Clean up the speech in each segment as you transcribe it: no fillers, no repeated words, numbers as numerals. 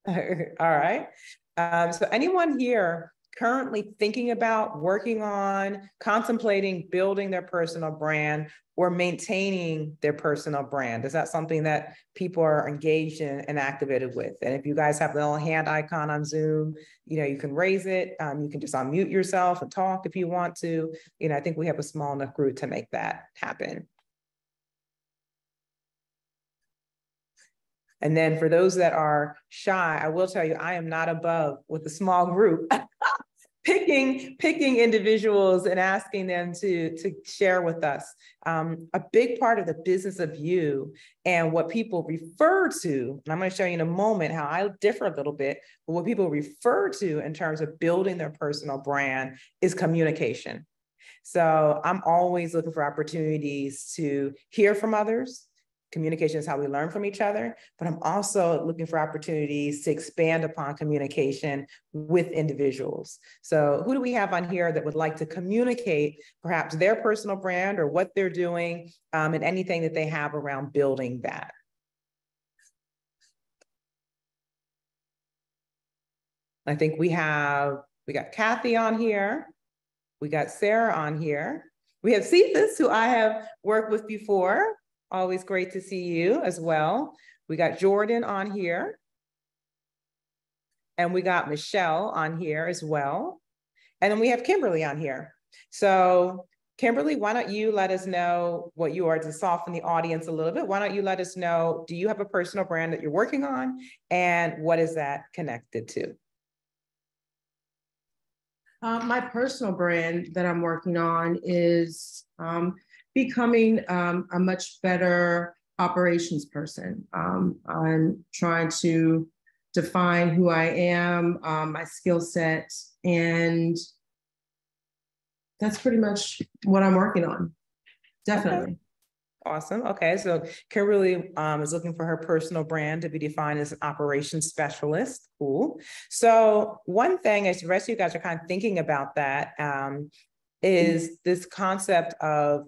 All right. So anyone here currently thinking about, working on, contemplating building their personal brand or maintaining their personal brand? Is that something that people are engaged in and activated with? And if you guys have the little hand icon on Zoom, you can raise it. You can just unmute yourself and talk if you want to. I think we have a small enough group to make that happen. And then for those that are shy, I will tell you, I am not above with a small group picking individuals and asking them to share with us. A big part of the business of you and what people refer to, and I'm going to show you in a moment how I differ a little bit, but what people refer to in terms of building their personal brand is communication. So I'm always looking for opportunities to hear from others. Communication is how we learn from each other, but I'm also looking for opportunities to expand upon communication with individuals. So who do we have on here that would like to communicate perhaps their personal brand or what they're doing and anything that they have around building that? I think we got Kathy on here. We got Sarah on here. We have Cephas, who I have worked with before. Always great to see you as well. We got Jordan on here. And we got Michelle on here as well. And then we have Kimberly on here. So Kimberly, why don't you let us know what you are, to soften the audience a little bit? Why don't you let us know, do you have a personal brand that you're working on? And what is that connected to? My personal brand that I'm working on is becoming a much better operations person. I'm trying to define who I am, my skill set, and that's pretty much what I'm working on. Definitely. Okay. Awesome. Okay, so Kimberly is looking for her personal brand to be defined as an operations specialist. Cool. So one thing, as the rest of you guys are kind of thinking about that, is this concept of,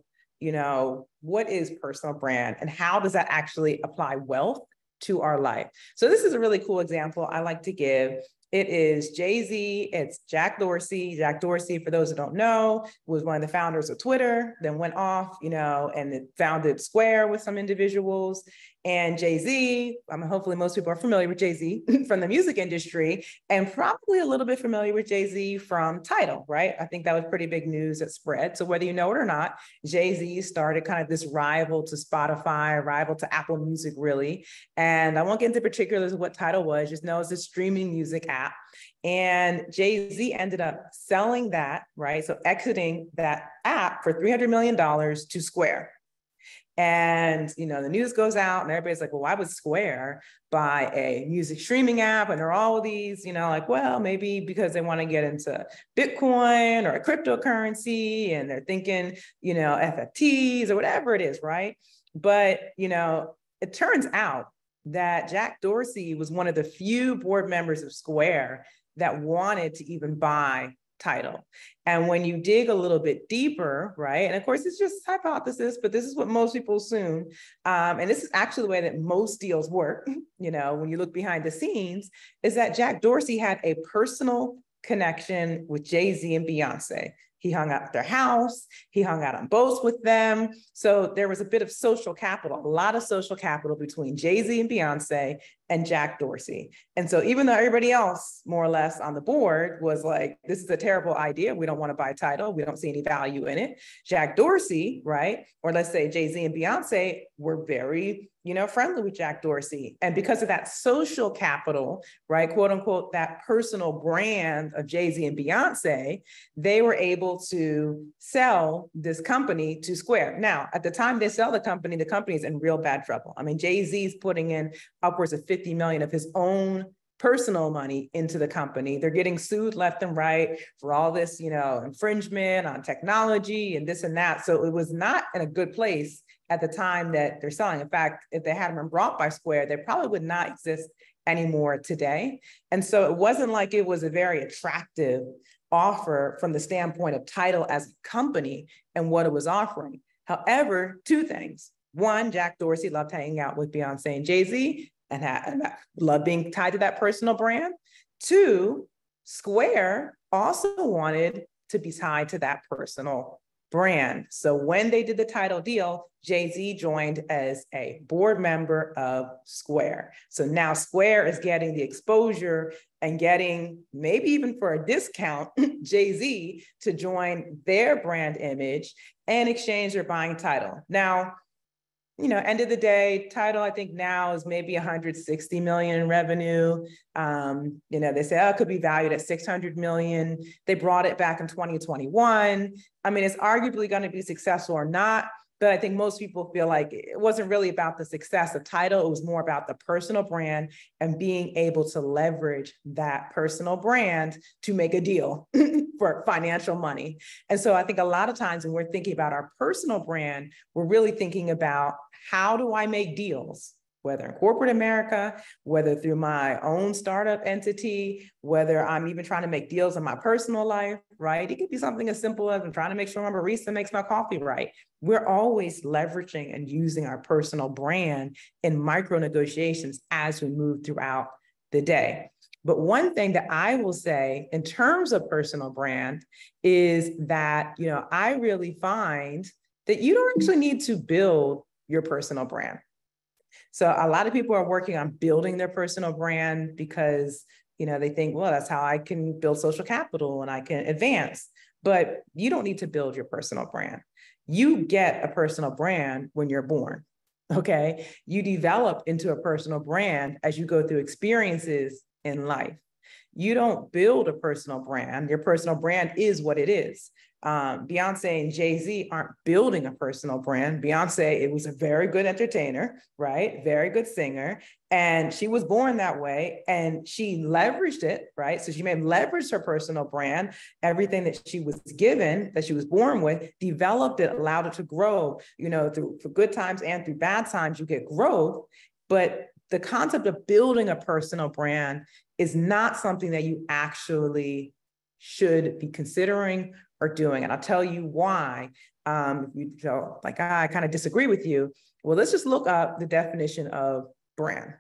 what is personal brand and how does that actually apply wealth to our life? So this is a really cool example I like to give. It is Jay-Z, it's Jack Dorsey. Jack Dorsey, for those who don't know, was one of the founders of Twitter, then went off, and it founded Square with some individuals. And Jay-Z, hopefully most people are familiar with Jay-Z from the music industry, and probably a little bit familiar with Jay-Z from Tidal, right? I think that was pretty big news that spread. So whether you know it or not, Jay-Z started kind of this rival to Spotify, rival to Apple Music, really. And I won't get into particulars of what Tidal was, just know it's a streaming music app. And Jay-Z ended up selling that, right? So exiting that app for $300 million to Square. And, the news goes out and everybody's like, well, why would Square buy a music streaming app? And there are all of these, well, maybe because they want to get into Bitcoin or a cryptocurrency and they're thinking, FFTs or whatever it is, right? But, it turns out that Jack Dorsey was one of the few board members of Square that wanted to even buy Tidal. And when you dig a little bit deeper, right? And of course, it's just hypothesis, but this is what most people assume. And this is actually the way that most deals work, when you look behind the scenes, is that Jack Dorsey had a personal connection with Jay-Z and Beyonce. He hung out at their house. He hung out on boats with them. So there was a bit of social capital, a lot of social capital between Jay-Z and Beyonce and Jack Dorsey. And so even though everybody else, more or less on the board, was like, this is a terrible idea. We don't want to buy Tidal. We don't see any value in it. Jack Dorsey, right? Or let's say Jay-Z and Beyonce were very, friendly with Jack Dorsey. And because of that social capital, right, quote unquote, that personal brand of Jay-Z and Beyonce, they were able to sell this company to Square. Now, at the time they sell the company is in real bad trouble. Jay-Z's putting in upwards of $50 million of his own personal money into the company. They're getting sued left and right for all this, infringement on technology and this and that. So it was not in a good place at the time that they're selling. In fact, if they hadn't been bought by Square, they probably would not exist anymore today. And so it wasn't like it was a very attractive offer from the standpoint of Tidal as a company and what it was offering. However, two things. One, Jack Dorsey loved hanging out with Beyonce and Jay-Z. and I love being tied to that personal brand. Two, Square also wanted to be tied to that personal brand. So when they did the title deal, Jay-Z joined as a board member of Square. So now Square is getting the exposure and getting, maybe even for a discount, Jay-Z to join their brand image and exchange their buying title. Now, end of the day, title, I think now is maybe 160 million in revenue. They say, oh, it could be valued at 600 million. They brought it back in 2021. I mean, it's arguably going to be successful or not, but I think most people feel like it wasn't really about the success of title. It was more about the personal brand and being able to leverage that personal brand to make a deal for financial money. And so I think a lot of times when we're thinking about our personal brand, we're really thinking about, how do I make deals? Whether in corporate America, whether through my own startup entity, whether I'm even trying to make deals in my personal life, right? It could be something as simple as I'm trying to make sure my barista makes my coffee right. We're always leveraging and using our personal brand in micro negotiations as we move throughout the day. But one thing that I will say in terms of personal brand is that, I really find that you don't actually need to build your personal brand. So a lot of people are working on building their personal brand because, they think, well, that's how I can build social capital and I can advance. But you don't need to build your personal brand. You get a personal brand when you're born, okay? You develop into a personal brand as you go through experiences in life. You don't build a personal brand. Your personal brand is what it is. Beyonce and Jay-Z aren't building a personal brand. Beyonce, it was a very good entertainer, right? Very good singer. And she was born that way and she leveraged it, right? So she may have leveraged her personal brand, everything that she was given, that she was born with, developed it, allowed it to grow, through good times and through bad times, you get growth. But the concept of building a personal brand is not something that you actually should be considering or doing. And I'll tell you why. If you feel like, I kind of disagree with you, well, let's just look up the definition of brand.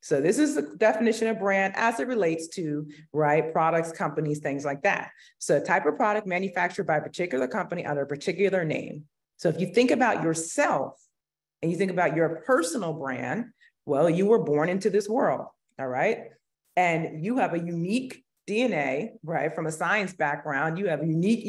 So this is the definition of brand as it relates to, right, products, companies, things like that. So a type of product manufactured by a particular company under a particular name. So if you think about yourself and you think about your personal brand, well, you were born into this world, all right? And you have a unique DNA, right? From a science background, you have unique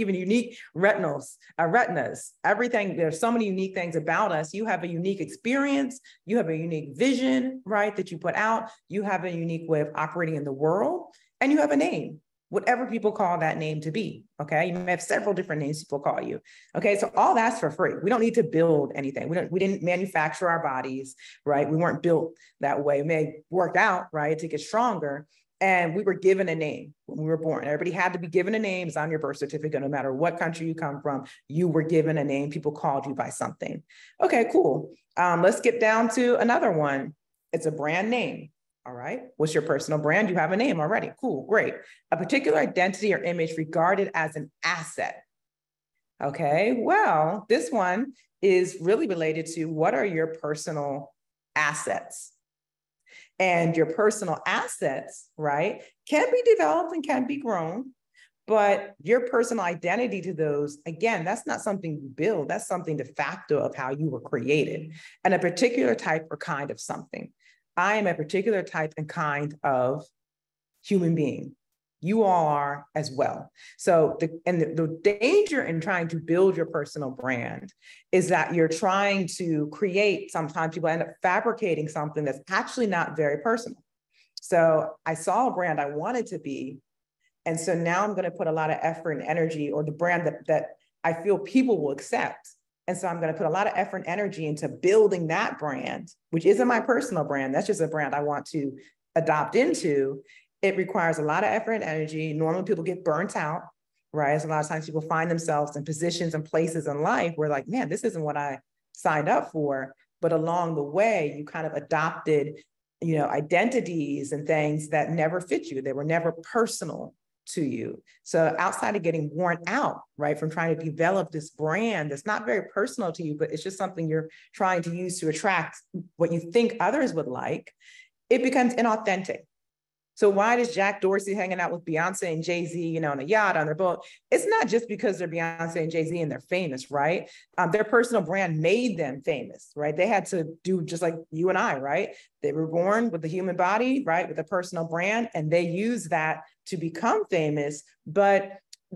retinas, everything. There's so many unique things about us. You have a unique experience. You have a unique vision, right? That you put out. You have a unique way of operating in the world, and you have a name, whatever people call that name to be. Okay. You may have several different names people call you. Okay. So all that's for free. We don't need to build anything. We didn't manufacture our bodies, right? We weren't built that way. We may have worked out, right, to get stronger. And we were given a name when we were born. Everybody had to be given a name. It's on your birth certificate, no matter what country you come from, you were given a name. People called you by something. Okay, cool. Let's get down to another one. It's a brand name. All right. What's your personal brand? You have a name already. Cool. Great. A particular identity or image regarded as an asset. Okay. Well, this one is really related to what are your personal assets? And your personal assets, right, can be developed and can be grown, but your personal identity to those, again, that's not something you build. That's something de facto of how you were created, and a particular type or kind of something. I am a particular type and kind of human being. You all are as well. So the danger in trying to build your personal brand is that you're trying to create, sometimes people end up fabricating something that's actually not very personal. So I saw a brand I wanted to be, and so now I'm going to put a lot of effort and energy, or the brand that I feel people will accept. And so I'm going to put a lot of effort and energy into building that brand, which isn't my personal brand. That's just a brand I want to adopt into. It requires a lot of effort and energy. Normally people get burnt out, right? So a lot of times people find themselves in positions and places in life where, like, man, this isn't what I signed up for. But along the way, you kind of adopted, identities and things that never fit you. They were never personal to you. So outside of getting worn out, right, from trying to develop this brand that's not very personal to you, but it's just something you're trying to use to attract what you think others would like, it becomes inauthentic. So why does Jack Dorsey hanging out with Beyonce and Jay-Z, you know, on a yacht, on their boat? It's not just because they're Beyonce and Jay-Z and they're famous, right? Their personal brand made them famous, right? They had to do just like you and I, right? They were born with the human body, right? With a personal brand, and they use that to become famous. But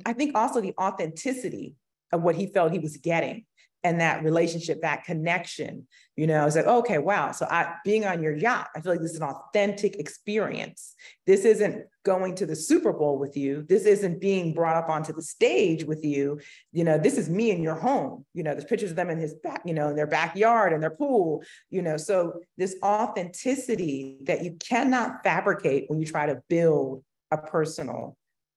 I think also the authenticity of what he felt he was getting and that relationship, that connection, you know, it's like, okay, wow. So being on your yacht, I feel like this is an authentic experience. This isn't going to the Super Bowl with you. This isn't being brought up onto the stage with you. You know, this is me in your home. You know, there's pictures of them in his back, you know, in their backyard and their pool, you know, so this authenticity that you cannot fabricate when you try to build a personal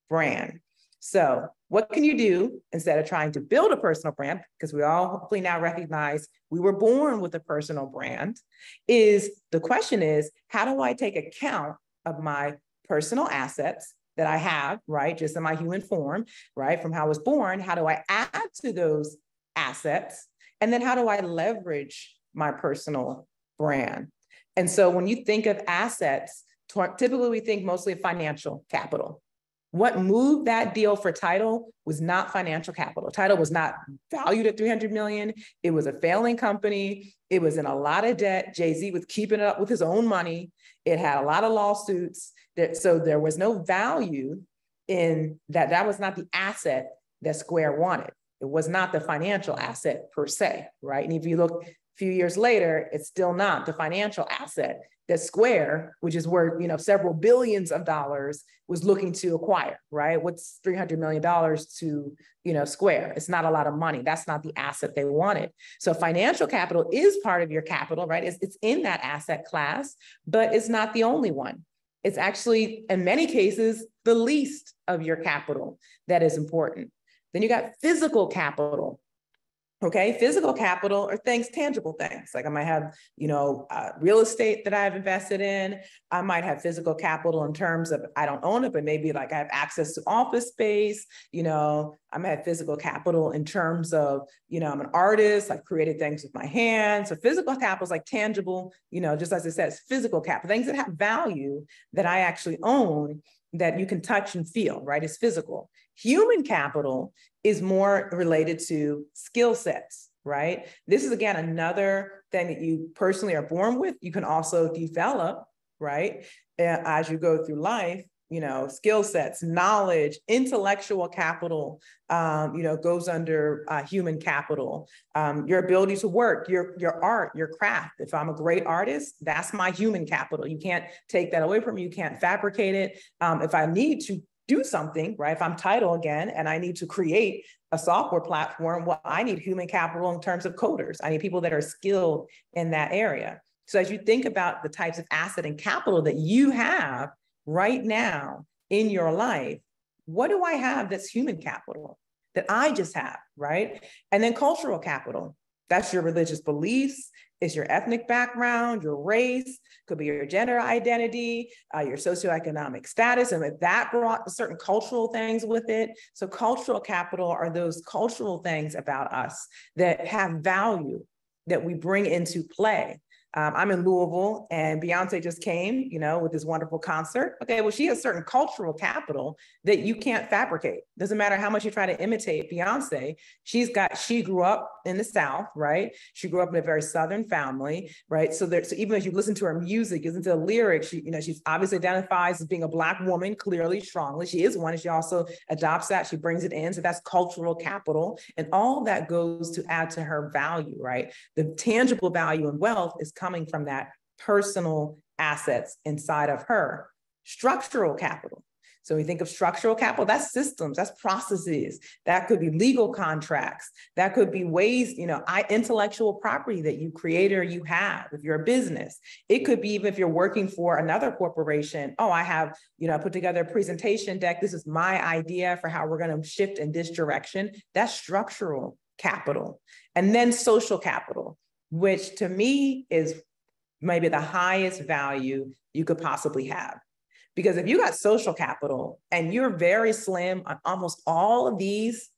brand. So what can you do instead of trying to build a personal brand? Because we all hopefully now recognize we were born with a personal brand. The question is, how do I take account of my personal assets that I have, right? Just in my human form, right? From how I was born, how do I add to those assets? And then how do I leverage my personal brand? And so when you think of assets, typically we think mostly of financial capital. What moved that deal for Tidal was not financial capital. Tidal was not valued at 300 million. It was a failing company. It was in a lot of debt. Jay-Z was keeping it up with his own money. It had a lot of lawsuits. So there was no value in that. That was not the asset that Square wanted. It was not the financial asset per se, right? And if you look a few years later, it's still not the financial asset that Square, which is worth, you know, several billions of dollars, was looking to acquire, right? What's $300 million to, you know, Square? It's not a lot of money. That's not the asset they wanted. So financial capital is part of your capital, right? It's in that asset class, but it's not the only one. It's actually, in many cases, the least of your capital that is important. Then you got physical capital. Okay, physical capital are things, tangible things. Like I might have, you know, real estate that I've invested in. I might have physical capital in terms of, I don't own it, but maybe like I have access to office space. You know, I might have physical capital in terms of, you know, I'm an artist, I've created things with my hands. So physical capital is like tangible, you know, just as it says, physical capital, things that have value that I actually own that you can touch and feel, right? It's physical. Human capital is more related to skill sets, right? This is, again, another thing that you personally are born with. You can also develop, right? As you go through life, you know, skill sets, knowledge, intellectual capital, you know, goes under human capital. Your ability to work, your art, your craft. If I'm a great artist, that's my human capital. You can't take that away from me. You can't fabricate it. If I need to do something, right? If I'm Tidal again, and I need to create a software platform, well, I need human capital in terms of coders. I need people that are skilled in that area. So as you think about the types of asset and capital that you have right now in your life, what do I have that's human capital that I just have, right? And then cultural capital. That's your religious beliefs, it's your ethnic background, your race, could be your gender identity, your socioeconomic status, and if that brought certain cultural things with it. So cultural capital are those cultural things about us that have value that we bring into play. I'm in Louisville and Beyonce just came, you know, with this wonderful concert. Okay, well, she has certain cultural capital that you can't fabricate. Doesn't matter how much you try to imitate Beyonce. She grew up in the South, right? She grew up in a very Southern family, right? So even as you listen to her music, you listen to the lyrics, she's obviously identifies as being a Black woman, clearly, strongly. She is one, and she also adopts that. She brings it in. So that's cultural capital. And all that goes to add to her value, right? The tangible value and wealth is coming from that personal assets inside of her. Structural capital. So we think of structural capital, that's systems, that's processes, that could be legal contracts, that could be ways, intellectual property that you create or you have if you're a business. It could be even if you're working for another corporation. Oh, I have, put together a presentation deck. This is my idea for how we're going to shift in this direction. That's structural capital. And then social capital, which to me is maybe the highest value you could possibly have. Because if you got social capital and you're very slim on almost all of these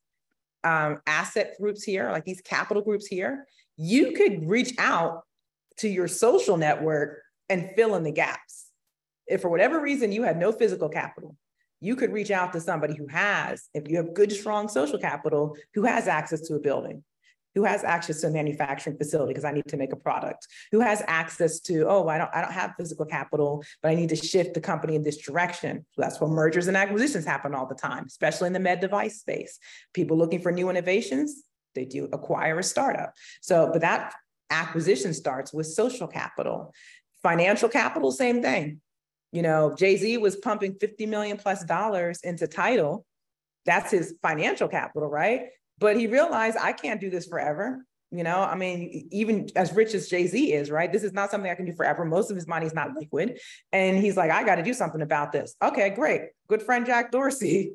asset groups here, like these capital groups here, you could reach out to your social network and fill in the gaps. If for whatever reason you had no physical capital, you could reach out to somebody who has, if you have good, strong social capital, who has access to a building, who has access to a manufacturing facility because I need to make a product, who has access to, oh, I don't have physical capital, but I need to shift the company in this direction. So that's where mergers and acquisitions happen all the time, especially in the med device space. People looking for new innovations, they do acquire a startup. So, but that acquisition starts with social capital. Financial capital, same thing. You know, Jay-Z was pumping $50 million plus into Tidal. That's his financial capital, right? But he realized I can't do this forever. You know, I mean, even as rich as Jay-Z is, right? This is not something I can do forever. Most of his money is not liquid. And he's like, I got to do something about this. Okay, great. Good friend, Jack Dorsey.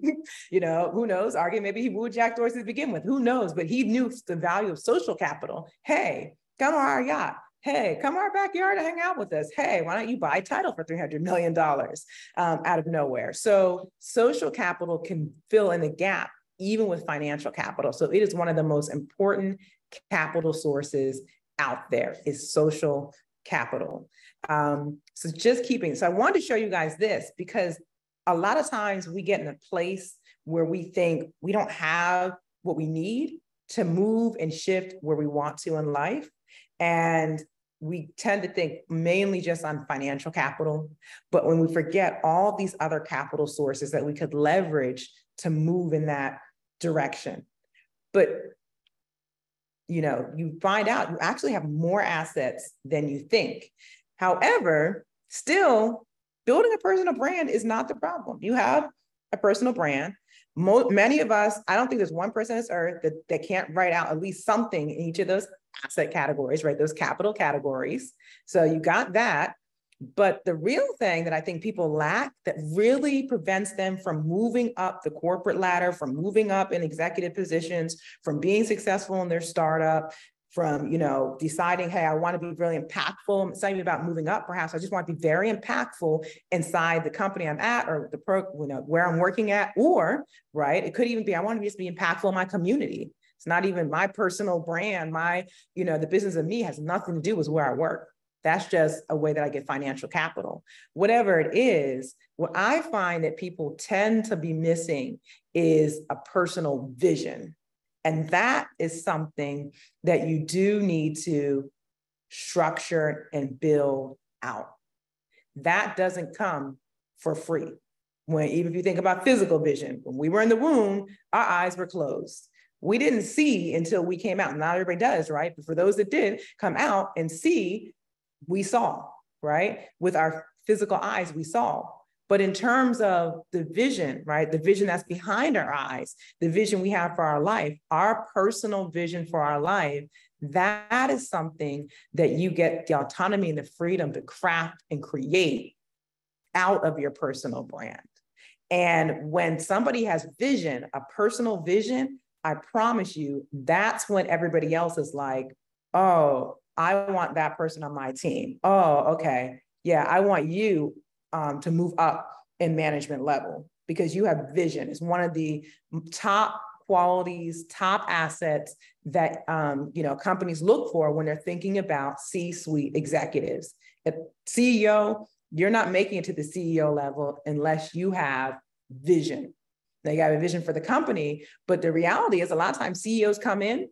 You know, who knows? Argue maybe he wooed Jack Dorsey to begin with. Who knows? But he knew the value of social capital. Hey, come on our yacht. Hey, come to our backyard to hang out with us. Hey, why don't you buy Tidal for $300 million out of nowhere? So social capital can fill in the gap even with financial capital. So it is one of the most important capital sources out there is social capital. So I wanted to show you guys this because a lot of times we get in a place where we think we don't have what we need to move and shift where we want to in life. And we tend to think mainly just on financial capital, but when we forget all these other capital sources that we could leverage to move in that direction. But, you know, you find out you actually have more assets than you think. However, still building a personal brand is not the problem. You have a personal brand. Many of us, I don't think there's one person on this earth that can't write out at least something in each of those asset categories, right? Those capital categories. So you got that. But the real thing that I think people lack that really prevents them from moving up the corporate ladder, from moving up in executive positions, from being successful in their startup, from, you know, deciding, hey, I want to be really impactful. It's not even about moving up, perhaps. I just want to be very impactful inside the company I'm at or where I'm working at, or, right, it could even be, I want to just be impactful in my community. It's not even my personal brand. The business of me has nothing to do with where I work. That's just a way that I get financial capital. Whatever it is, what I find that people tend to be missing is a personal vision. And that is something that you do need to structure and build out. That doesn't come for free. Even if you think about physical vision, when we were in the womb, our eyes were closed. We didn't see until we came out. Not everybody does, right? But for those that did come out and see, we saw, right? With our physical eyes, we saw. But in terms of the vision, right? The vision that's behind our eyes, the vision we have for our life, our personal vision for our life, that is something that you get the autonomy and the freedom to craft and create out of your personal brand. And when somebody has vision, a personal vision, I promise you, that's when everybody else is like, oh, I want that person on my team. Oh, okay. Yeah, I want you to move up in management level because you have vision. It's one of the top qualities, top assets that companies look for when they're thinking about C-suite executives. A CEO, you're not making it to the CEO level unless you have vision. Now you have a vision for the company, but the reality is a lot of times CEOs come in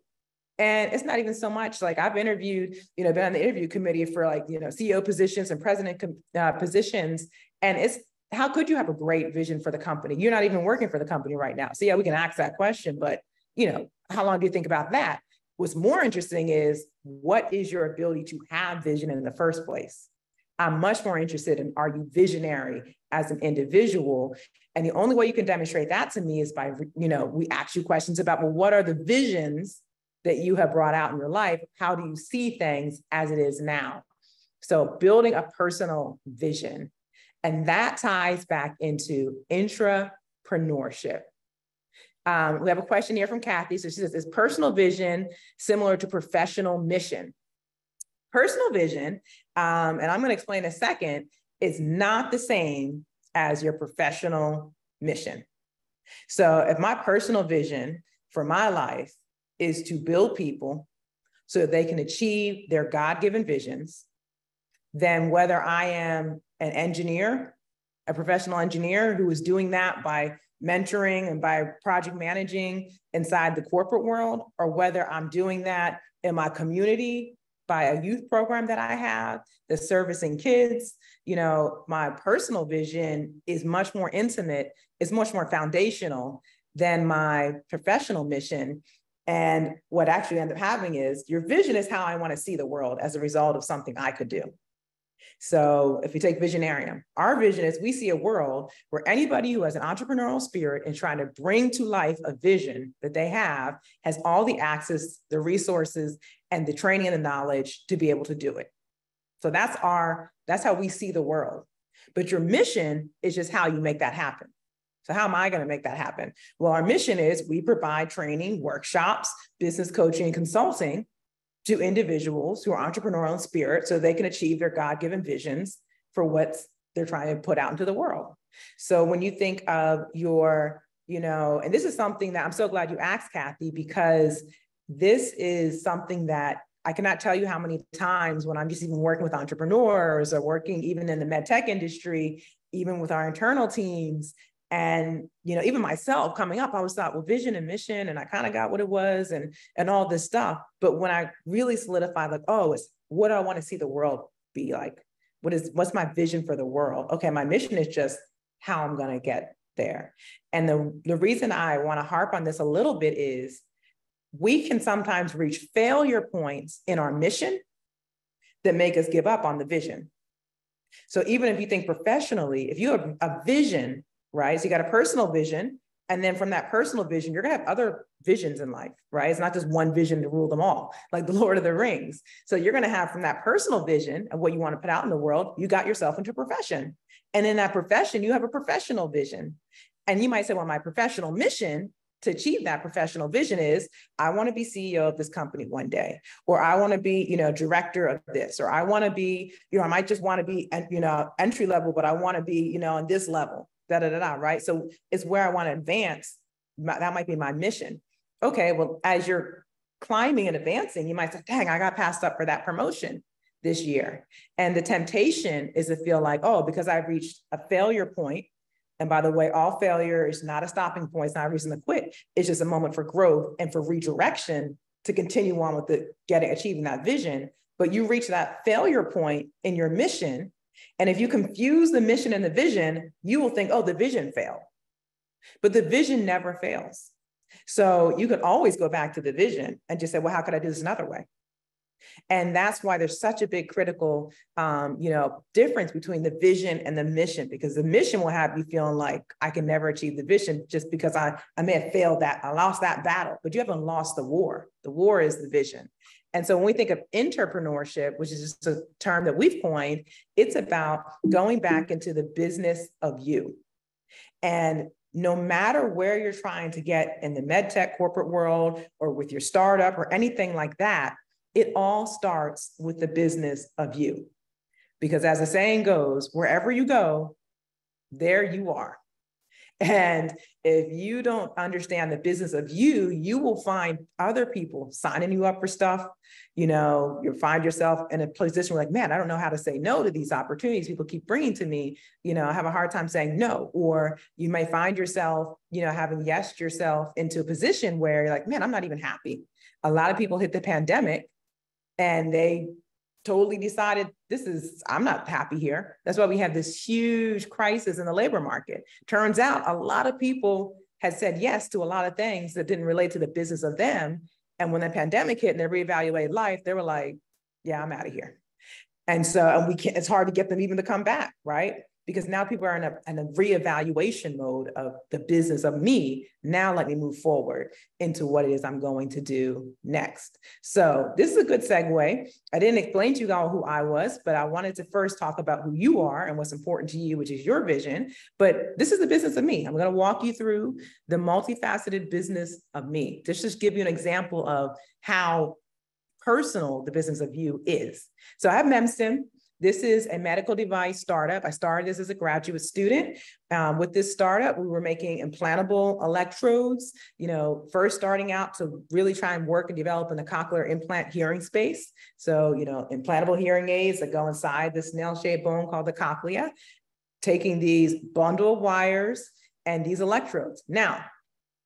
and it's not even so much like I've interviewed, been on the interview committee for CEO positions and president positions. And it's, how could you have a great vision for the company? You're not even working for the company right now. So yeah, we can ask that question, but how long do you think about that? What's more interesting is what is your ability to have vision in the first place? I'm much more interested in, are you visionary as an individual? And the only way you can demonstrate that to me is by, we ask you questions about, well, what are the visions that you have brought out in your life? How do you see things as it is now? So building a personal vision. And that ties back into intrapreneurship. We have a question here from Kathy. So she says, is personal vision similar to professional mission? Personal vision, and I'm going to explain in a second, is not the same as your professional mission. So if my personal vision for my life is to build people so that they can achieve their God-given visions, than whether I am an engineer, a professional engineer who is doing that by mentoring and by project managing inside the corporate world, or whether I'm doing that in my community by a youth program that I have that's servicing kids. You know, my personal vision is much more intimate, is much more foundational than my professional mission. And what actually end up having is your vision is how I want to see the world as a result of something I could do. So if you take Visionarium, our vision is we see a world where anybody who has an entrepreneurial spirit and trying to bring to life a vision that they have has all the access, the resources, and the training and the knowledge to be able to do it. So that's how we see the world. But your mission is just how you make that happen. So how am I going to make that happen? Well, our mission is we provide training, workshops, business coaching, and consulting to individuals who are entrepreneurial in spirit so they can achieve their God-given visions for what they're trying to put out into the world. So when you think of your, and this is something that I'm so glad you asked, Kathy, because this is something that I cannot tell you how many times when I'm just even working with entrepreneurs or working even in the MedTech industry, even with our internal teams, and, even myself coming up, I always thought, well, vision and mission, and I kind of got what it was and all this stuff. But when I really solidified, like, oh, it's what do I want to see the world be like? What's my vision for the world? Okay, my mission is just how I'm going to get there. And the reason I want to harp on this a little bit is we can sometimes reach failure points in our mission that make us give up on the vision. So even if you think professionally, if you have a vision, right? So you got a personal vision, and then from that personal vision, you're gonna have other visions in life, right? It's not just one vision to rule them all, like the Lord of the Rings. So you're gonna have from that personal vision of what you want to put out in the world, you got yourself into a profession. And in that profession, you have a professional vision. And you might say, well, my professional mission to achieve that professional vision is I want to be CEO of this company one day, or I want to be, director of this, or I want to be, I might just want to be, entry level, but I want to be, on this level. Right? So it's where I want to advance. That might be my mission. Okay, well, as you're climbing and advancing, you might say, dang, I got passed up for that promotion this year. And the temptation is to feel like, oh, because I've reached a failure point. And by the way, all failure is not a stopping point. It's not a reason to quit. It's just a moment for growth and for redirection to continue on with achieving that vision. But you reach that failure point in your mission. And if you confuse the mission and the vision, you will think, oh, the vision failed. But the vision never fails. So you can always go back to the vision and just say, well, how could I do this another way? And that's why there's such a big critical, difference between the vision and the mission, because the mission will have you feeling like I can never achieve the vision just because I may have failed that, I lost that battle, but you haven't lost the war. The war is the vision. And so when we think of entrepreneurship, which is just a term that we've coined, it's about going back into the business of you. And no matter where you're trying to get in the MedTech corporate world or with your startup or anything like that, it all starts with the business of you. Because as the saying goes, wherever you go, there you are. And if you don't understand the business of you, you will find other people signing you up for stuff. You'll find yourself in a position where like, man, I don't know how to say no to these opportunities people keep bringing to me. I have a hard time saying no. Or you may find yourself, having yesed yourself into a position where you're like, man, I'm not even happy. A lot of people hit the pandemic and they totally decided I'm not happy here. That's why we have this huge crisis in the labor market. Turns out a lot of people had said yes to a lot of things that didn't relate to the business of them. And when the pandemic hit and they reevaluated life, they were like, yeah, I'm out of here. And so it's hard to get them even to come back, right? Because now people are in a reevaluation mode of the business of me. Now let me move forward into what it is I'm going to do next. So this is a good segue. I didn't explain to you all who I was, but I wanted to first talk about who you are and what's important to you, which is your vision. But this is the business of me. I'm going to walk you through the multifaceted business of me. This just give you an example of how personal the business of you is. So I have MemStim. This is a medical device startup. I started this as a graduate student. With this startup, we were making implantable electrodes, first starting out to really try and work and develop in the cochlear implant hearing space. So, implantable hearing aids that go inside this nail-shaped bone called the cochlea, taking these bundle wires and these electrodes. Now,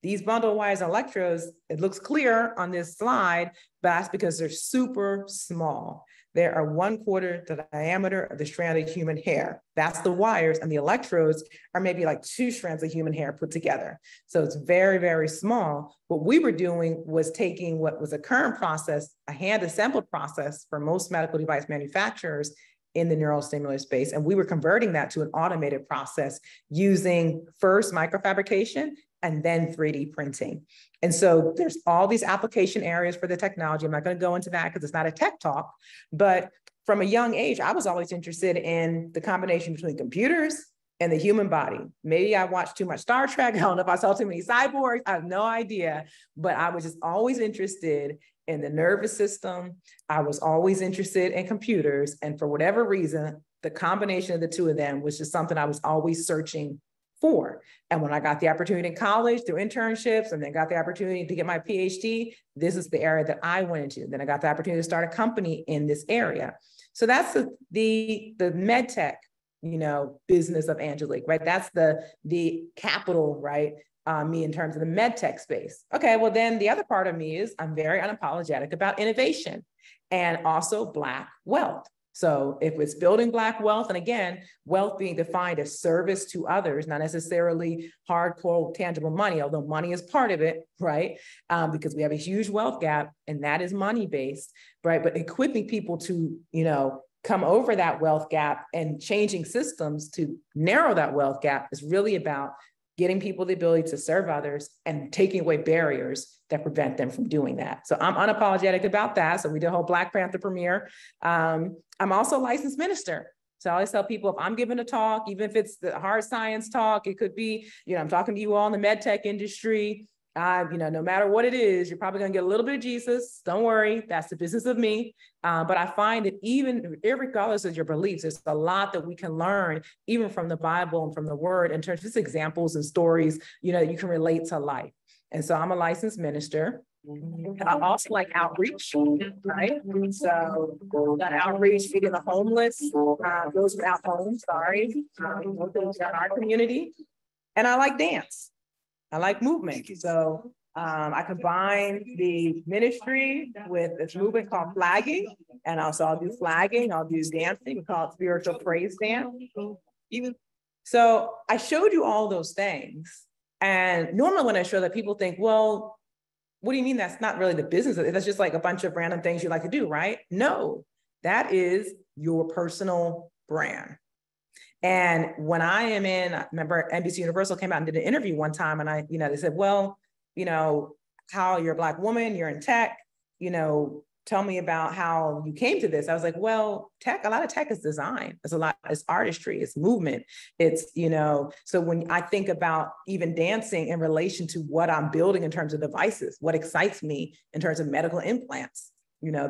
these bundle wires and electrodes, it looks clear on this slide, but that's because they're super small. They are 1/4 the diameter of the strand of human hair. That's the wires, and the electrodes are maybe like 2 strands of human hair put together. So it's very, very small. What we were doing was taking what was a current process, a hand assembled process for most medical device manufacturers in the neural stimulator space, and we were converting that to an automated process using first microfabrication and then 3D printing. And so there's all these application areas for the technology. I'm not going to go into that because it's not a tech talk, but from a young age, I was always interested in the combination between computers and the human body. Maybe I watched too much Star Trek. I don't know if I saw too many cyborgs. I have no idea, but I was just always interested in the nervous system. I was always interested in computers. And for whatever reason, the combination of the two of them was just something I was always searching for. And when I got the opportunity in college through internships and then got the opportunity to get my PhD, this is the area that I went into. Then I got the opportunity to start a company in this area. So that's the MedTech, business of Angelique, right? That's the capital, right? Me in terms of the MedTech space. Okay, well then the other part of me is I'm very unapologetic about innovation and also Black wealth. So if it's building Black wealth, and again, wealth being defined as service to others, not necessarily hardcore tangible money, although money is part of it, right? Because we have a huge wealth gap and that is money-based, right? But equipping people to, come over that wealth gap and changing systems to narrow that wealth gap is really about getting people the ability to serve others and taking away barriers that prevent them from doing that. So I'm unapologetic about that. So we did a whole Black Panther premiere. I'm also a licensed minister. So I always tell people if I'm giving a talk, even if it's the hard science talk, it could be, I'm talking to you all in the MedTech industry. No matter what it is, you're probably going to get a little bit of Jesus. Don't worry, that's the business of me. But I find that even regardless of your beliefs, there's a lot that we can learn, even from the Bible and from the Word, in terms of just examples and stories, you can relate to life. And so I'm a licensed minister. And I also like outreach, right? So that outreach, feeding the homeless, those without homes, those in our community. And I like dance. I like movement. So I combine the ministry with this movement called flagging. And also I'll do flagging, I'll do dancing, we call it spiritual praise dance. So I showed you all those things. And normally when I show that, people think, well, what do you mean that's not really the business? That's just like a bunch of random things you like to do, right? No, that is your personal brand. And when I am I remember NBC Universal came out and did an interview one time and they said, well, how you're a Black woman, you're in tech, tell me about how you came to this. I was like, well, a lot of tech is design. It's artistry, it's movement. It's, so when I think about even dancing in relation to what I'm building in terms of devices, what excites me in terms of medical implants,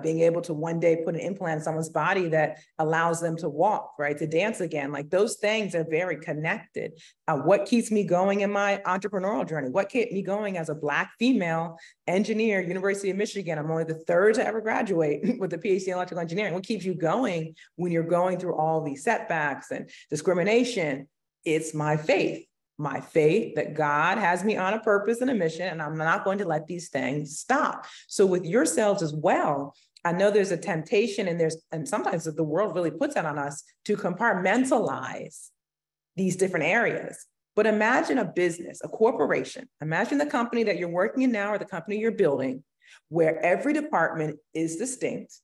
being able to one day put an implant in someone's body that allows them to walk, right? To dance again. Like those things are very connected. What keeps me going in my entrepreneurial journey? What kept me going as a Black female engineer, University of Michigan? I'm only the 3rd to ever graduate with a PhD in electrical engineering. What keeps you going when you're going through all these setbacks and discrimination? It's my faith. My faith that God has me on a purpose and a mission, and I'm not going to let these things stop. So with yourselves as well, I know there's a temptation and sometimes the world really puts that on us to compartmentalize these different areas. But imagine a business, a corporation, imagine the company that you're working in now or the company you're building, where every department is distinct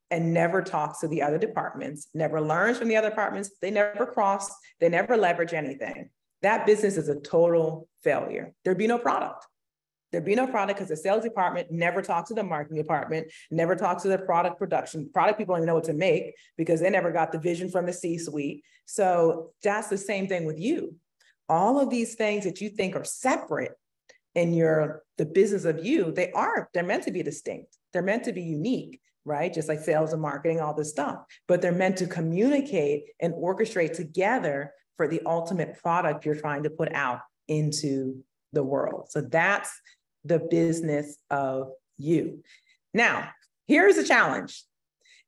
and never talks to the other departments, never learns from the other departments, they never cross, they never leverage anything. That business is a total failure. There'd be no product. There'd be no product because the sales department never talks to the marketing department, never talks to the product production. Product people don't even know what to make because they never got the vision from the C-suite. So that's the same thing with you. All of these things that you think are separate in the business of you, they're meant to be distinct. They're meant to be unique. right? Just like sales and marketing, all this stuff, but they're meant to communicate and orchestrate together for the ultimate product you're trying to put out into the world. So that's the business of you. Now, here's a challenge.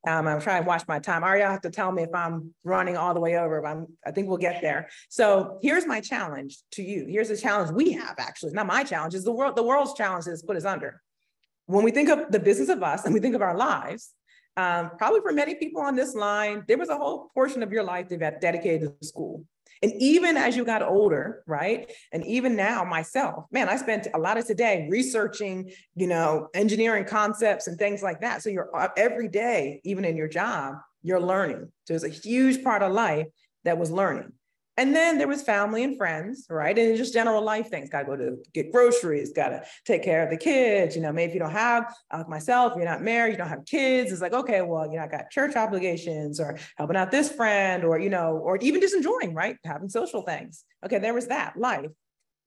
I'm trying to watch my time. Aria have to tell me if I'm running all the way over, but I think we'll get there. So here's my challenge to you. Here's a challenge we have, actually. Not my challenge, it's the world's challenge is put us under. When we think of the business of us and we think of our lives, probably for many people on this line, there was a whole portion of your life that dedicated to school. And even as you got older, right? And even now myself, man, I spent a lot of today researching, engineering concepts and things like that. So you're every day, even in your job, you're learning. So there's a huge part of life that was learning. And then there was family and friends, right? And just general life things. Got to go to get groceries, got to take care of the kids. Maybe if you don't have, like myself, you're not married, you don't have kids. It's like, okay, well, I got church obligations or helping out this friend or, or even just enjoying, right? Having social things. Okay, there was that life.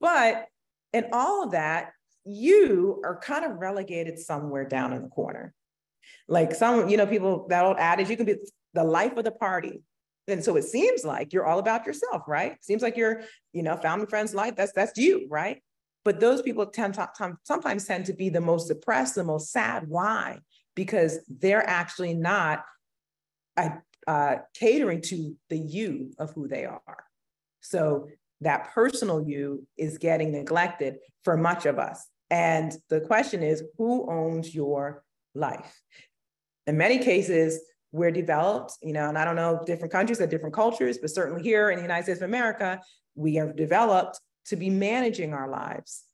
But in all of that, you are kind of relegated somewhere down in the corner. Like some, people, that old adage, you can be the life of the party. And so it seems like you're all about yourself, right? Seems like you're, family, friends, life, that's you, right? But those people sometimes tend to be the most depressed, the most sad. Why? Because they're actually not catering to the you of who they are. So that personal you is getting neglected for much of us. And the question is, who owns your life? In many cases, we're developed, and I don't know, different countries have different cultures, but certainly here in the United States of America, we are developed to be managing our lives.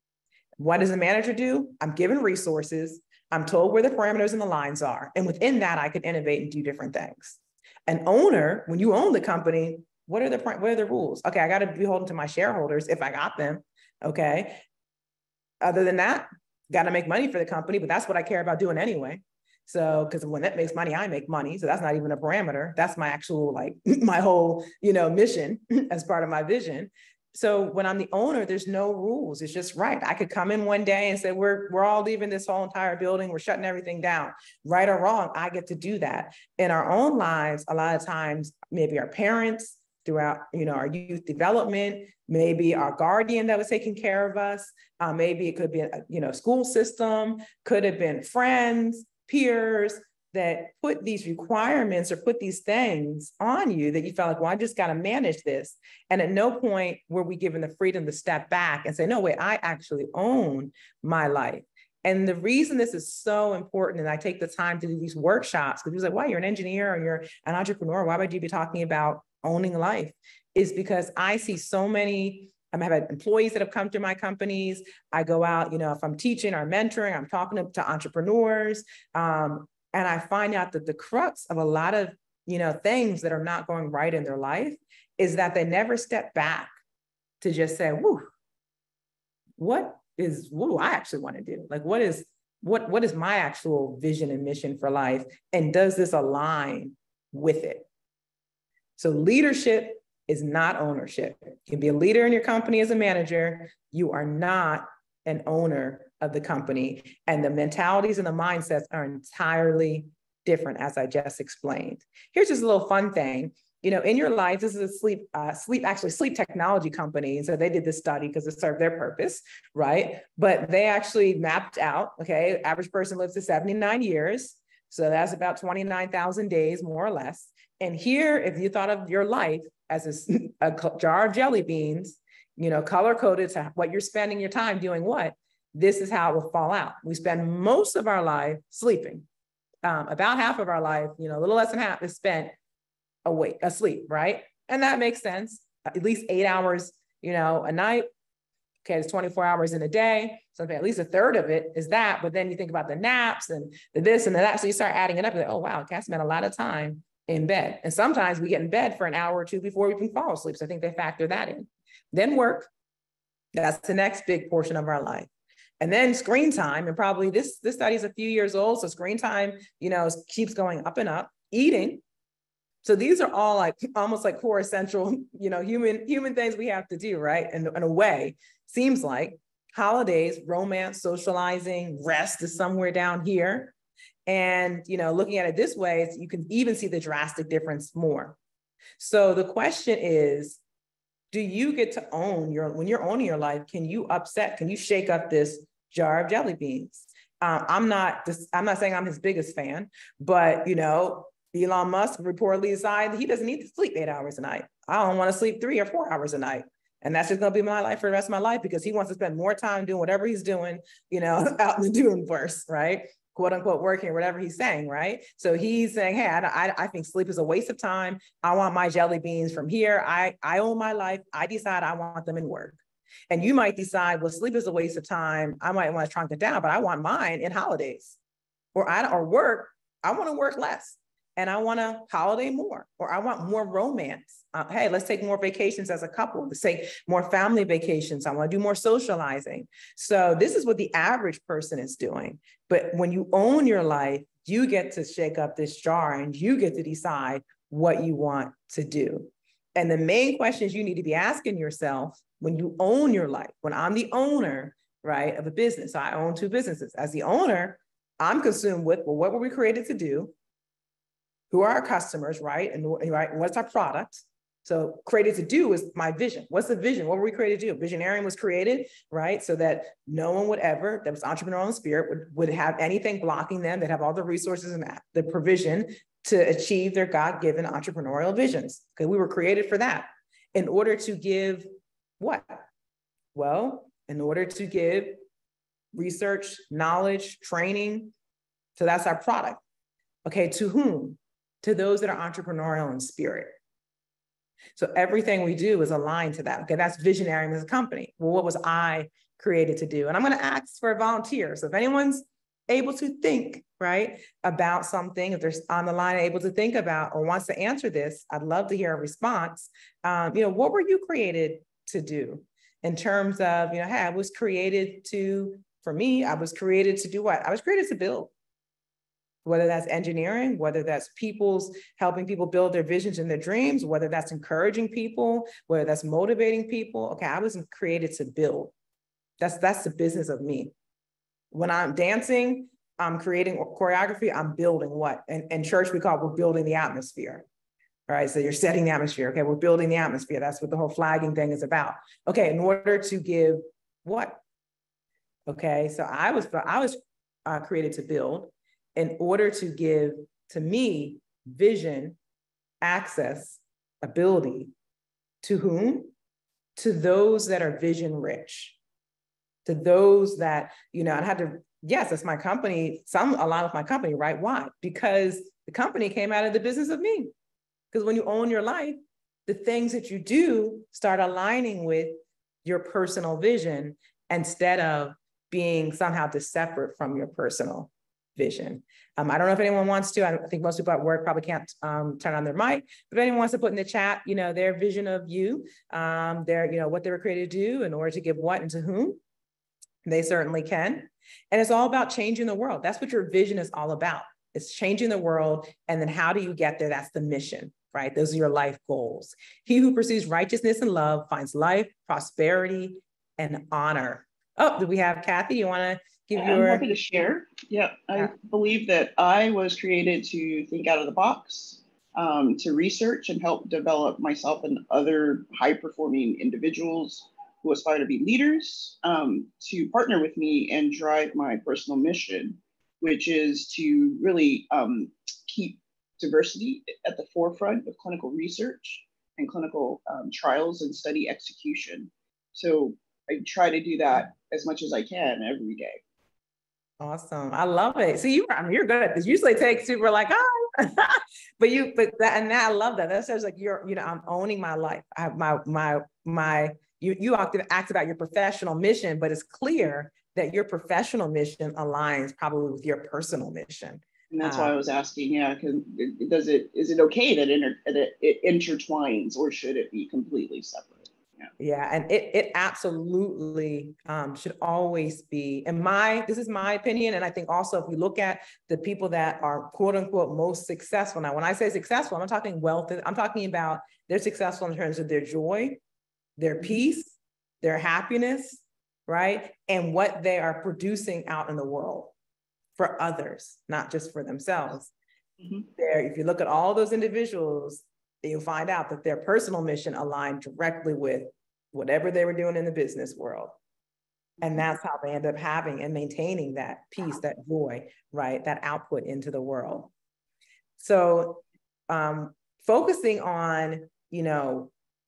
What does a manager do? I'm given resources. I'm told where the parameters and the lines are. And within that, I can innovate and do different things. An owner, when you own the company, what are the rules? Okay, I got to be beholden to my shareholders if I got them. Okay. Other than that, got to make money for the company, but that's what I care about doing anyway. So, because when that makes money, I make money. So that's not even a parameter. That's my actual, my whole, mission as part of my vision. So when I'm the owner, there's no rules. It's just right. I could come in one day and say, we're all leaving this whole entire building. We're shutting everything down. Right or wrong, I get to do that. In our own lives, a lot of times, maybe our parents throughout, our youth development, maybe our guardian that was taking care of us. Maybe it could be, school system, could have been friends, peers that put these requirements or put these things on you that you felt like, well, I just got to manage this. And at no point were we given the freedom to step back and say, no, wait, I actually own my life. And the reason this is so important, and I take the time to do these workshops, because people say, why, you're an engineer or you're an entrepreneur, why would you be talking about owning life? Is because I see so many, I've had employees that have come to my companies. I go out, if I'm teaching or mentoring, I'm talking to entrepreneurs. And I find out that the crux of a lot of, things that are not going right in their life is that they never step back to just say, what do I actually want to do? Like, what is my actual vision and mission for life? And does this align with it? So leadership is not ownership. You can be a leader in your company as a manager. You are not an owner of the company. And the mentalities and the mindsets are entirely different, as I just explained. Here's just a little fun thing. In your life, this is a sleep technology company. So they did this study because it served their purpose, right? But they actually mapped out, okay, average person lives to 79 years. So that's about 29,000 days, more or less. And here, if you thought of your life as a jar of jelly beans, color-coded to what you're spending your time doing what, this is how it will fall out. We spend most of our life sleeping. About half of our life, a little less than half is spent asleep, right? And that makes sense. At least 8 hours, a night. Okay, it's 24 hours in a day. So at least a third of it is that. But then you think about the naps and the this and the that. So you start adding it up. Like, oh, wow, I spent a lot of time in bed. And sometimes we get in bed for an hour or two before we can fall asleep. So I think they factor that in. Then work. That's the next big portion of our life. And then screen time. And probably this study is a few years old. So screen time, keeps going up and up. Eating. So these are all almost like core essential, human things we have to do, right? And in a way, seems like holidays, romance, socializing, rest is somewhere down here. And, looking at it this way, you can even see the drastic difference more. So the question is, do you get to own when you're owning your life, can you shake up this jar of jelly beans? I'm not saying I'm his biggest fan, but Elon Musk reportedly decided he doesn't need to sleep 8 hours a night. I don't want to sleep 3 or 4 hours a night. And that's just going to be my life for the rest of my life, because he wants to spend more time doing whatever he's doing, out in the universe, right? Quote unquote working, or whatever he's saying, right? So he's saying, hey, I think sleep is a waste of time. I want my jelly beans from here. I own my life. I decide I want them in work. And you might decide, well, sleep is a waste of time. I might want to trunk it down, but I want mine in holidays. Or work, I want to work less. And I want to holiday more, or I want more romance. Hey, let's take more vacations as a couple. Let's take more family vacations. I want to do more socializing. So this is what the average person is doing. But when you own your life, you get to shake up this jar and you get to decide what you want to do. And the main questions you need to be asking yourself when you own your life, when I'm the owner, right, of a business. So I own 2 businesses. As the owner, I'm consumed with, well, what were we created to do? Who are our customers, right? And what's our product? So created to do is my vision. What's the vision? What were we created to do? Visionarian was created, right? So that no one would ever, that was entrepreneurial in spirit, would have anything blocking them, that have all the resources and the provision to achieve their God-given entrepreneurial visions. Okay, we were created for that. In order to give what? Well, in order to give research, knowledge, training. So that's our product. Okay, to whom? To those that are entrepreneurial in spirit. So everything we do is aligned to that. Okay, that's visionary as a company. Well, what was I created to do? And I'm going to ask for volunteers. So if anyone's able to think, right, about something, if they're on the line able to think about or wants to answer this, I'd love to hear a response. What were you created to do in terms of, hey, I was created to, for me, I was created to do what? I was created to build. Whether that's engineering, whether that's helping people build their visions and their dreams, whether that's encouraging people, whether that's motivating people. Okay, I wasn't created to build. That's the business of me. When I'm dancing, I'm creating choreography, I'm building what? In church, we're building the atmosphere. All right, so you're setting the atmosphere. Okay, we're building the atmosphere. That's what the whole flagging thing is about. Okay, in order to give what? Okay, so I was created to build. In order to give, to me, vision, access, ability, to whom? To those that are vision rich, to those that, I had to, yes, that's my company, align with my company, right? Why? Because the company came out of the business of me. Because when you own your life, the things that you do start aligning with your personal vision instead of being somehow separate from your personal vision. I don't know if anyone wants to. I think most people at work probably can't turn on their mic, but if anyone wants to put in the chat, their vision of you, what they were created to do in order to give what and to whom, they certainly can. And it's all about changing the world. That's what your vision is all about. It's changing the world. And then how do you get there? That's the mission, right? Those are your life goals. He who pursues righteousness and love finds life, prosperity, and honor. Oh, do we have Kathy? You want to give your... I'm happy to share. Yeah, I believe that I was created to think out of the box, to research and help develop myself and other high-performing individuals who aspire to be leaders, to partner with me and drive my personal mission, which is to really keep diversity at the forefront of clinical research and clinical trials and study execution. So I try to do that as much as I can every day. Awesome. I love it. See, you're good at this. Usually it takes super like, but I love that. That says like I'm owning my life. I have you asked about your professional mission, but it's clear that your professional mission aligns probably with your personal mission. And that's why I was asking, because is it okay that it intertwines, or should it be completely separate? Yeah, and it absolutely should always be. And this is my opinion, and I think also if we look at the people that are quote unquote most successful. Now, when I say successful, I'm not talking wealth. I'm talking about they're successful in terms of their joy, their peace, their happiness, right, and what they are producing out in the world. for others, not just for themselves. Mm-hmm. If you look at all those individuals, you'll find out that their personal mission aligned directly with whatever they were doing in the business world. And that's how they end up having and maintaining that peace, that joy, right? That output into the world. So focusing on,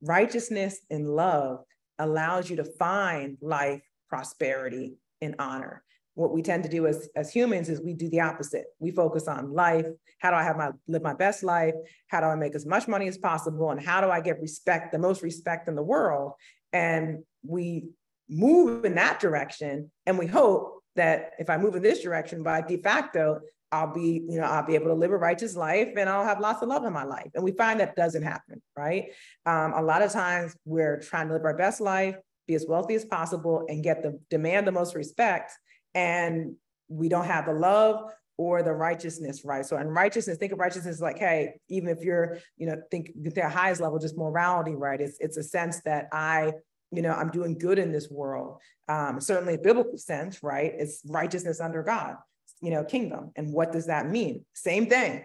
righteousness and love allows you to find life, prosperity, and honor. What we tend to do as humans is we do the opposite. We focus on life. How do I live my best life? How do I make as much money as possible? And how do I get respect, the most respect in the world? And we move in that direction. And we hope that if I move in this direction, by de facto, I'll be able to live a righteous life and I'll have lots of love in my life. And we find that doesn't happen, right? A lot of times we're trying to live our best life, be as wealthy as possible, and demand the most respect. And we don't have the love or the righteousness, right? So in righteousness, think of righteousness like, hey, even if you're, think the highest level, just morality, right? It's a sense that I'm doing good in this world. Certainly a biblical sense, right? It's righteousness under God, kingdom. And what does that mean? Same thing.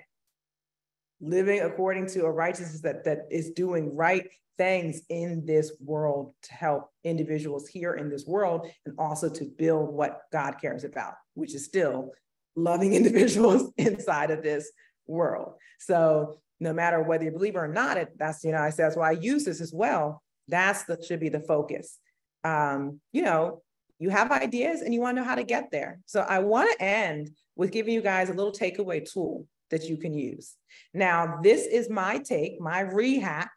Living according to a righteousness that is doing right things in this world to help individuals here in this world, and also to build what God cares about, which is still loving individuals inside of this world. So no matter whether you believe it or not, that's why I use this as well. Should be the focus. You have ideas and you want to know how to get there. So I want to end with giving you guys a little takeaway tool that you can use. Now, this is my rehack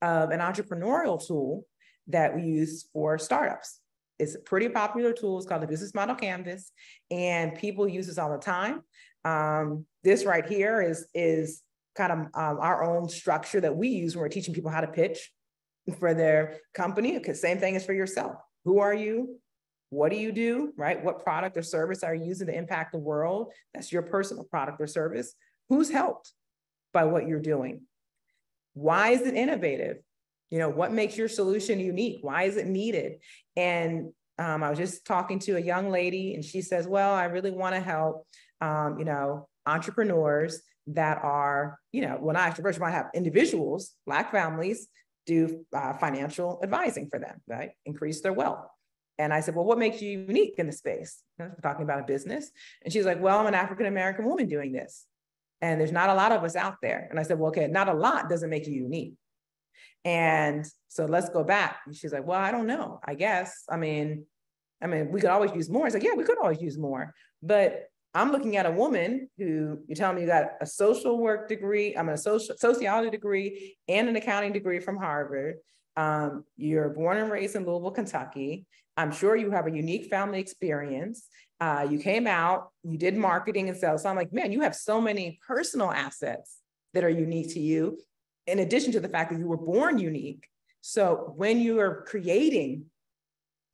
of an entrepreneurial tool that we use for startups. It's a pretty popular tool. It's called the Business Model Canvas, and people use this all the time. This right here is kind of our own structure that we use when we're teaching people how to pitch for their company. Because same thing is for yourself. Who are you? What do you do, right? What product or service are you using to impact the world? That's your personal product or service. Who's helped by what you're doing? Why is it innovative? What makes your solution unique? Why is it needed? And I was just talking to a young lady and she says, well, I really want to help, entrepreneurs that are, not extroverts, might have individuals, Black families, do financial advising for them, right? Increase their wealth. And I said, well, what makes you unique in the space? We're talking about a business. And she's like, well, I'm an African-American woman doing this. And there's not a lot of us out there. And I said, well, okay, not a lot doesn't make you unique. And so let's go back. And she's like, well, I don't know, I guess. I mean, we could always use more. It's like, yeah, we could always use more. But I'm looking at a woman who, you're telling me you got a social work degree, a sociology degree and an accounting degree from Harvard. You're born and raised in Louisville, Kentucky. I'm sure you have a unique family experience. You came out, you did marketing and sales. So I'm like, man, you have so many personal assets that are unique to you, in addition to the fact that you were born unique. So when you are creating,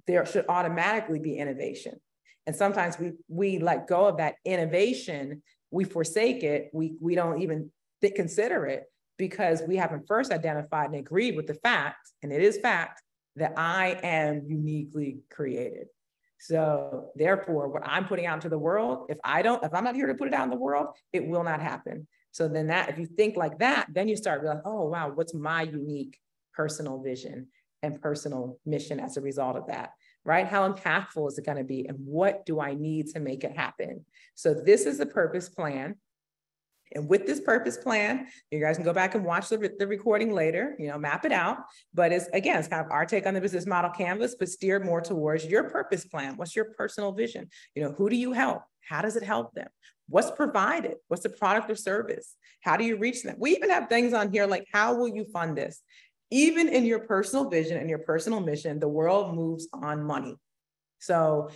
there should automatically be innovation. And sometimes we let go of that innovation, we forsake it, we don't even consider it, because we haven't first identified and agreed with the fact, and it is fact, that I am uniquely created. So therefore, what I'm putting out into the world, if I'm not here to put it out in the world, it will not happen. So then if you think like that, then you start realizing, oh, wow, what's my unique personal vision and personal mission as a result of that, right? How impactful is it going to be? And what do I need to make it happen? So this is a purpose plan. And with this purpose plan, you guys can go back and watch the recording later, map it out. But it's kind of our take on the business model canvas, but steered more towards your purpose plan. What's your personal vision? Who do you help? How does it help them? What's provided? What's the product or service? How do you reach them? We even have things on here like, how will you fund this? Even in your personal vision and your personal mission, the world moves on money. So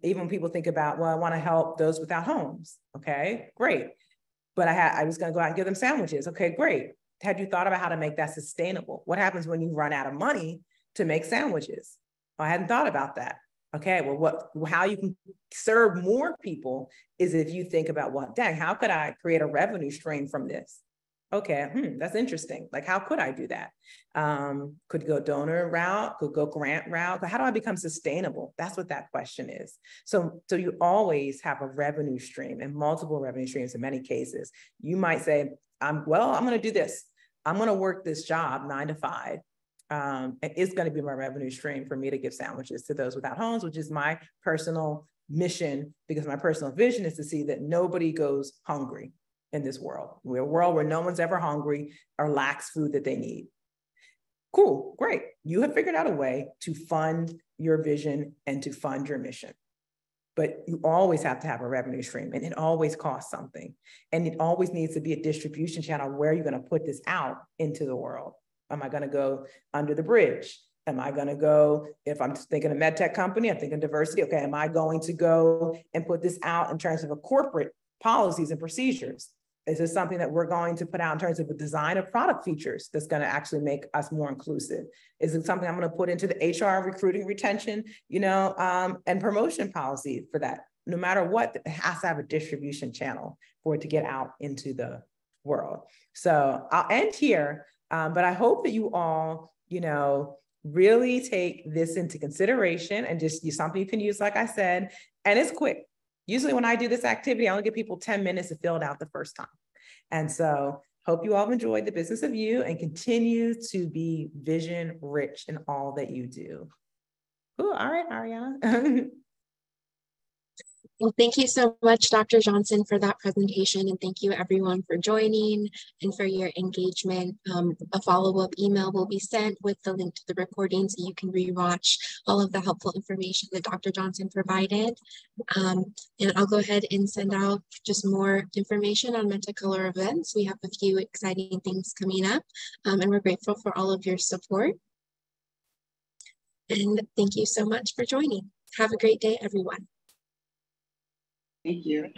even when people think about, well, I want to help those without homes. Okay, great. But I was going to go out and give them sandwiches. Okay, great. Had you thought about how to make that sustainable? What happens when you run out of money to make sandwiches? I hadn't thought about that. Okay, well, how you can serve more people is if you think about, well, dang, how could I create a revenue stream from this? Okay, that's interesting. Like, how could I do that? Could go donor route, could go grant route, but how do I become sustainable? That's what that question is. So you always have a revenue stream and multiple revenue streams in many cases. You might say, I'm going to do this. I'm going to work this job 9 to 5. And it's going to be my revenue stream for me to give sandwiches to those without homes, which is my personal mission, because my personal vision is to see that nobody goes hungry in this world. We're a world where no one's ever hungry or lacks food that they need. Cool, great. You have figured out a way to fund your vision and to fund your mission. But you always have to have a revenue stream, and it always costs something. And it always needs to be a distribution channel. Where are you going to put this out into the world? Am I going to go under the bridge? Am I going to go, if I'm thinking a MedTech company, I'm thinking diversity. Okay, am I going to go and put this out in terms of a corporate policies and procedures? Is this something that we're going to put out in terms of the design of product features that's going to actually make us more inclusive? Is it something I'm going to put into the HR, recruiting, retention, and promotion policy for that? No matter what, it has to have a distribution channel for it to get out into the world. So I'll end here, but I hope that you all, really take this into consideration and just use something you can use, like I said, and it's quick. Usually when I do this activity, I only give people 10 minutes to fill it out the first time. And so hope you all have enjoyed the business of you and continue to be vision rich in all that you do. Ooh, all right, Ariana. Well, thank you so much, Dr. Johnson, for that presentation. And thank you everyone for joining and for your engagement. A follow-up email will be sent with the link to the recording so you can rewatch all of the helpful information that Dr. Johnson provided. And I'll go ahead and send out just more information on MedTech Color events. We have a few exciting things coming up, and we're grateful for all of your support. And thank you so much for joining. Have a great day, everyone. Thank you.